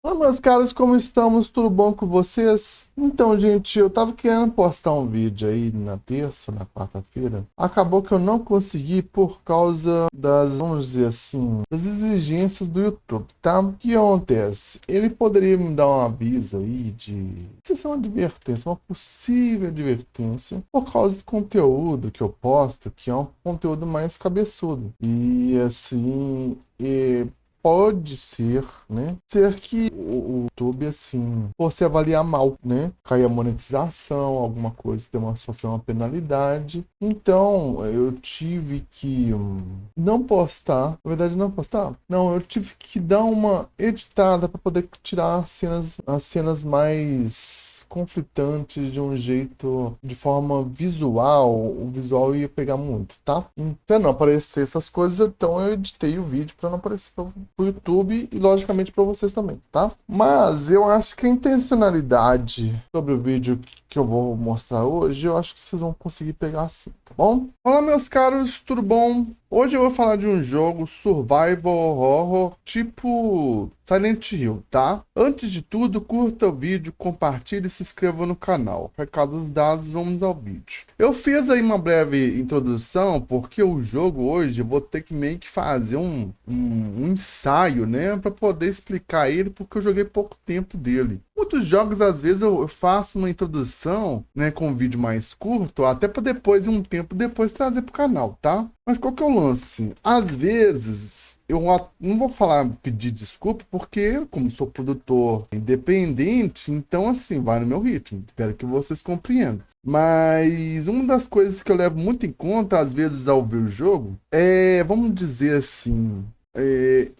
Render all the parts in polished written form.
Olá, meus caras, como estamos? Tudo bom com vocês? Então, gente, eu tava querendo postar um vídeo aí na terça, na quarta-feira. Acabou que eu não consegui por causa das, vamos dizer assim, das exigências do YouTube, tá? O que acontece? Ele poderia me dar um aviso aí de ser uma advertência, uma possível advertência, por causa do conteúdo que eu posto, que é um conteúdo mais cabeçudo. E assim, pode ser, né? Ser que o YouTube, assim, você avaliar mal, né? Cair a monetização, alguma coisa, sofrer uma penalidade. Então, eu tive que não postar. Na verdade, não postar. Não, eu tive que dar uma editada para poder tirar as cenas mais conflitantes de um jeito, de forma visual. O visual ia pegar muito, tá? Pra não aparecer essas coisas, então eu editei o vídeo para não aparecer pro YouTube e logicamente para vocês também, tá? Mas eu acho que a intencionalidade sobre o vídeo que eu vou mostrar hoje, eu acho que vocês vão conseguir pegar assim, tá bom? Olá, meus caros, tudo bom? Hoje eu vou falar de um jogo survival horror tipo Silent Hill, tá? Antes de tudo, curta o vídeo, compartilhe e se inscreva no canal. Recados dados, vamos ao vídeo. Eu fiz aí uma breve introdução, porque o jogo hoje eu vou ter que meio que fazer um ensaio, né? Para poder explicar ele, porque eu joguei pouco tempo dele. Muitos jogos, às vezes, eu faço uma introdução, né, com um vídeo mais curto, até para depois, um tempo depois, trazer pro canal, tá? Mas qual que é o lance? Às vezes, não vou falar pedir desculpa, porque como sou produtor independente, então assim, vai no meu ritmo. Espero que vocês compreendam. Mas uma das coisas que eu levo muito em conta, às vezes, ao ver o jogo, vamos dizer assim,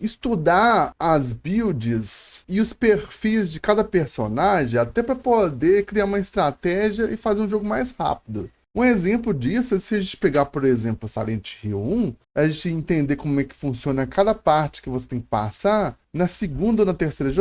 estudar as builds e os perfis de cada personagem, até para poder criar uma estratégia e fazer um jogo mais rápido. Um exemplo disso é se a gente pegar, por exemplo, Silent Hill 1, a gente entender como é que funciona cada parte que você tem que passar, na segunda ou na terceira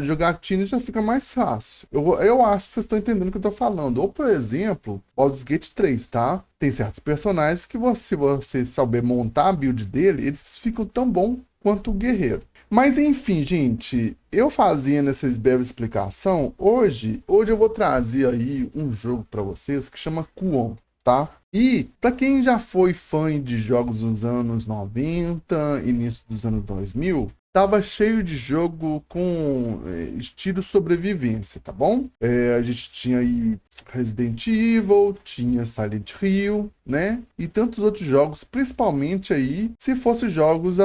jogatina já fica mais fácil. Eu acho que vocês estão entendendo o que eu estou falando. Ou, por exemplo, Baldur's Gate 3, tá? Tem certos personagens que se você souber montar a build dele, eles ficam tão bom quanto o guerreiro. Mas enfim, gente, eu fazendo essa breve explicação, hoje eu vou trazer aí um jogo para vocês que chama Kuon, tá? E para quem já foi fã de jogos dos anos 90, início dos anos 2000, tava cheio de jogo com estilo sobrevivência, tá bom? A gente tinha aí Resident Evil, tinha Silent Hill, né? E tantos outros jogos, principalmente aí, se fossem jogos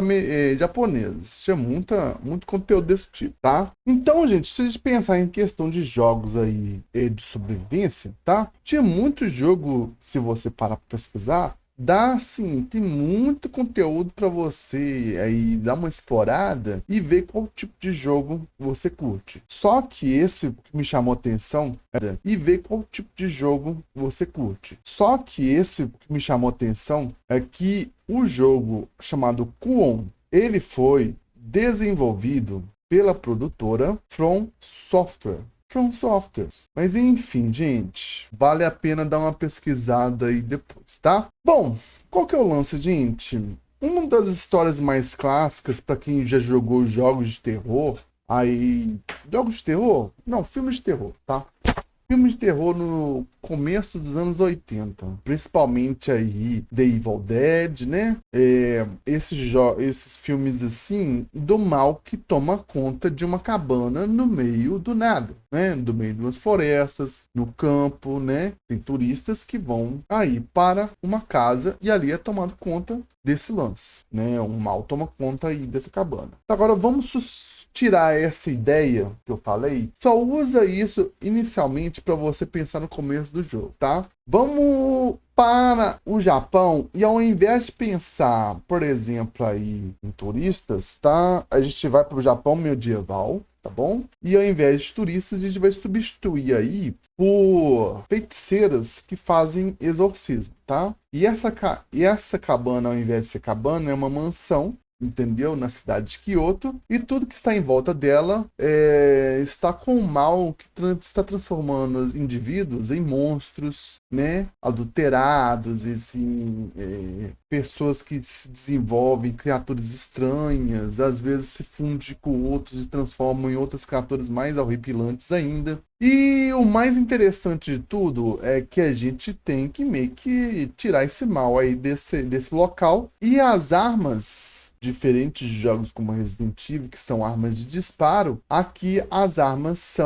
japoneses. Tinha muito conteúdo desse tipo, tá? Então, gente, se a gente pensar em questão de jogos aí de sobrevivência, tá? Tinha muito jogo, se você parar pra pesquisar, dá sim, tem muito conteúdo para você aí dar uma explorada e ver qual tipo de jogo você curte. Só que esse que me chamou atenção e ver qual tipo de jogo você curte. Só que esse que me chamou atenção é que o jogo chamado Kuon, ele foi desenvolvido pela produtora From Software. From Softwares. Mas enfim, gente, vale a pena dar uma pesquisada aí depois, tá? Bom, qual que é o lance, gente? Uma das histórias mais clássicas para quem já jogou jogos de terror, aí, jogos de terror? Não, filmes de terror, tá? Filmes de terror no começo dos anos 80, principalmente aí The Evil Dead, né? Esses filmes assim do mal que toma conta de uma cabana no meio do nada, né? Do meio de umas florestas, no campo, né? Tem turistas que vão aí para uma casa e ali é tomado conta desse lance, né? Um mal toma conta aí dessa cabana. Agora vamos tirar essa ideia que eu falei, só usa isso inicialmente para você pensar no começo do jogo, tá? Vamos para o Japão e ao invés de pensar, por exemplo, aí em turistas, tá? A gente vai para o Japão medieval, tá bom? E ao invés de turistas, a gente vai substituir aí por feiticeiras que fazem exorcismo, tá? E essa cabana, ao invés de ser cabana, é uma mansão, entendeu? Na cidade de Kyoto, e tudo que está em volta dela está com o mal que está transformando os indivíduos em monstros, né? Adulterados, assim, pessoas que se desenvolvem, criaturas estranhas, às vezes se fundem com outros e transformam em outras criaturas mais horripilantes ainda. E o mais interessante de tudo é que a gente tem que meio que tirar esse mal aí desse local. E as armas, diferentes de jogos como Resident Evil, que são armas de disparo, aqui as armas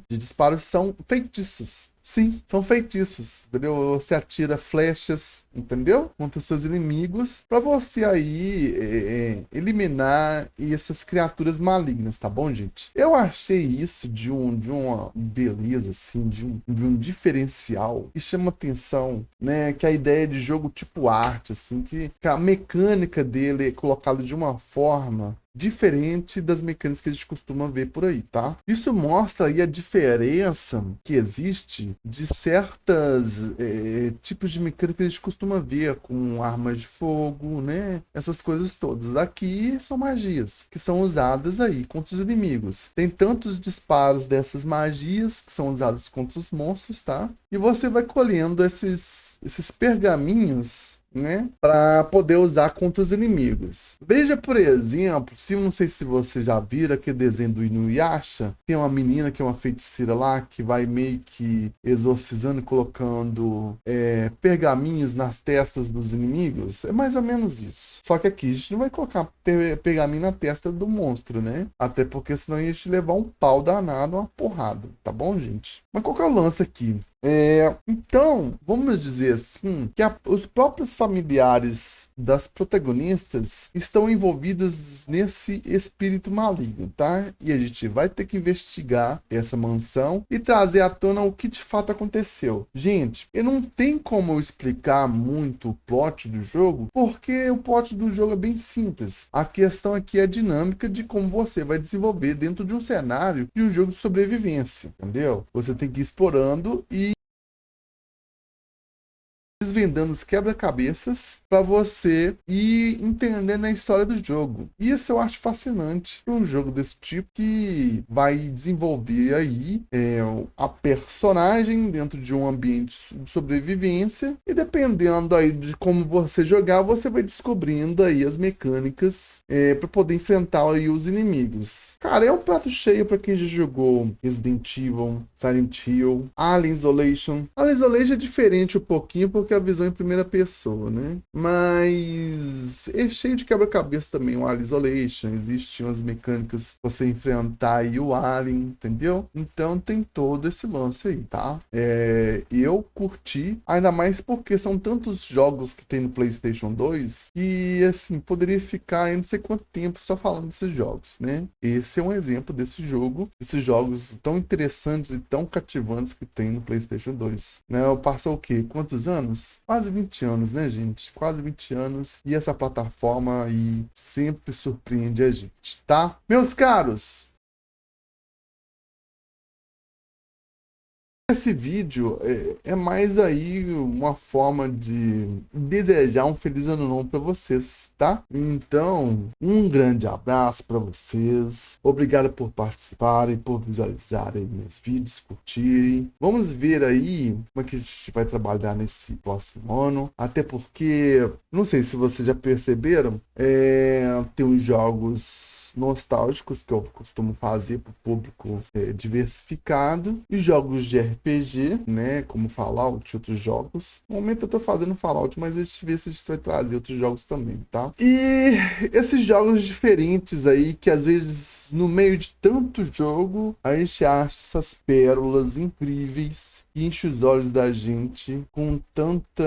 de disparo são feitiços. Sim, são feitiços, entendeu? Você atira flechas, entendeu? Contra os seus inimigos, pra você aí eliminar essas criaturas malignas, tá bom, gente? Eu achei isso de uma beleza, assim, de um diferencial que chama atenção, né? Que a ideia de jogo tipo arte, assim, que a mecânica dele é colocada de uma forma diferente das mecânicas que a gente costuma ver por aí, tá? Isso mostra aí a diferença que existe de certas tipos de mecânica que a gente costuma ver com armas de fogo, né? Essas coisas todas. Aqui são magias que são usadas aí contra os inimigos. Tem tantos disparos dessas magias que são usados contra os monstros, tá? E você vai colhendo esses pergaminhos, né, para poder usar contra os inimigos. Veja, por exemplo, não sei se você já viram aquele desenho do Inuyasha, tem uma menina que é uma feiticeira lá, que vai meio que exorcizando e colocando pergaminhos nas testas dos inimigos. É mais ou menos isso. Só que aqui a gente não vai colocar pergaminho na testa do monstro, né? Até porque senão a gente levar um pau danado, uma porrada, tá bom, gente? Mas qual que é o lance aqui? Então, vamos dizer assim, que os próprios familiares das protagonistas estão envolvidos nesse espírito maligno, tá? E a gente vai ter que investigar essa mansão e trazer à tona o que de fato aconteceu. Gente, eu não tem como eu explicar muito o plot do jogo, porque o plot do jogo é bem simples. A questão aqui é a dinâmica de como você vai desenvolver dentro de um cenário de um jogo de sobrevivência, entendeu? Você tem que ir explorando e desvendando os quebra-cabeças para você ir entendendo a história do jogo. Isso eu acho fascinante para um jogo desse tipo, que vai desenvolver aí a personagem dentro de um ambiente de sobrevivência, e dependendo aí de como você jogar, você vai descobrindo aí as mecânicas para poder enfrentar aí os inimigos. Cara, é um prato cheio para quem já jogou Resident Evil, Silent Hill, Alien Isolation. Alien Isolation é diferente um pouquinho porque a visão em primeira pessoa, né? Mas é cheio de quebra-cabeça também o Alien Isolation. Existem umas mecânicas pra você enfrentar aí o Alien, entendeu? Então tem todo esse lance aí, tá? Eu curti, ainda mais porque são tantos jogos que tem no PlayStation 2 que, assim, poderia ficar aí não sei quanto tempo só falando desses jogos, né? Esse é um exemplo desse jogo, esses jogos tão interessantes e tão cativantes que tem no PlayStation 2, né? Passou o quê? Quantos anos? Quase 20 anos, né, gente? Quase 20 anos. E essa plataforma aí sempre surpreende a gente, tá? Meus caros, esse vídeo é mais aí uma forma de desejar um feliz ano novo para vocês, tá? Então, um grande abraço para vocês. Obrigado por participarem, por visualizarem meus vídeos, curtirem. Vamos ver aí como é que a gente vai trabalhar nesse próximo ano. Até porque, não sei se vocês já perceberam, tem uns jogos nostálgicos que eu costumo fazer para o público diversificado, e jogos de RPG, né, como Fallout e outros jogos. No momento eu tô fazendo Fallout, mas a gente vê se a gente vai trazer outros jogos também, tá? E esses jogos diferentes aí, que às vezes no meio de tanto jogo a gente acha essas pérolas incríveis que enche os olhos da gente com tanto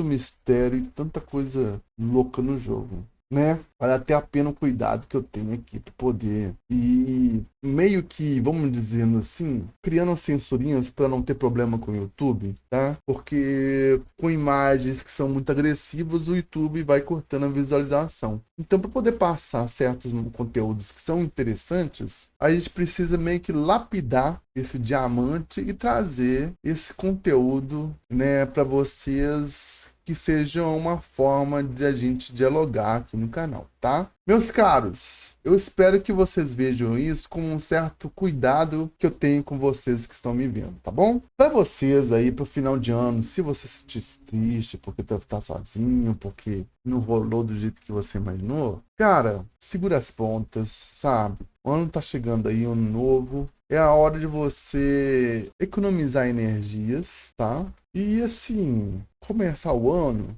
mistério e tanta coisa louca no jogo, né? Vale até a pena o cuidado que eu tenho aqui para poder ir meio que, vamos dizendo assim, criando censurinhas para não ter problema com o YouTube, tá? Porque com imagens que são muito agressivas, o YouTube vai cortando a visualização. Então, para poder passar certos conteúdos que são interessantes, a gente precisa meio que lapidar esse diamante e trazer esse conteúdo, né, para vocês, que seja uma forma de a gente dialogar aqui no canal, tá? Meus caros, eu espero que vocês vejam isso com um certo cuidado que eu tenho com vocês que estão me vendo, tá bom? Para vocês aí, pro final de ano, se você se sentir triste porque tá sozinho, porque não rolou do jeito que você imaginou, cara, segura as pontas, sabe? O ano tá chegando aí, ano novo. É a hora de você economizar energias, tá? E assim, começar o ano,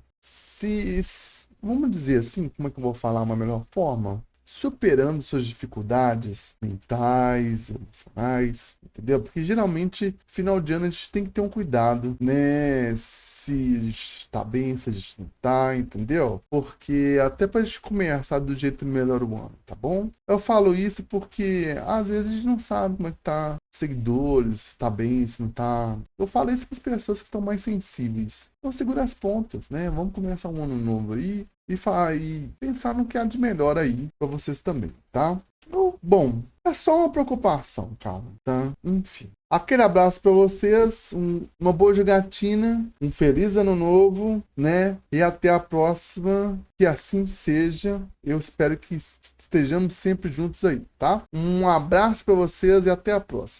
vamos dizer assim, como é que eu vou falar uma melhor forma? Superando suas dificuldades mentais, emocionais, entendeu? Porque geralmente, final de ano, a gente tem que ter um cuidado, né? Se a gente está bem, se a gente não tá, entendeu? Porque até pra gente começar do jeito melhor o ano, tá bom? Eu falo isso porque às vezes a gente não sabe como é que tá os seguidores, se tá bem, se não tá. Eu falo isso para as pessoas que estão mais sensíveis. Então segura as pontas, né? Vamos começar um ano novo aí e pensar no que há de melhor aí para vocês também, tá? Então, bom, é só uma preocupação, cara, tá? Enfim. Aquele abraço para vocês, uma boa jogatina, um feliz ano novo, né? E até a próxima, que assim seja. Eu espero que estejamos sempre juntos aí, tá? Um abraço para vocês e até a próxima.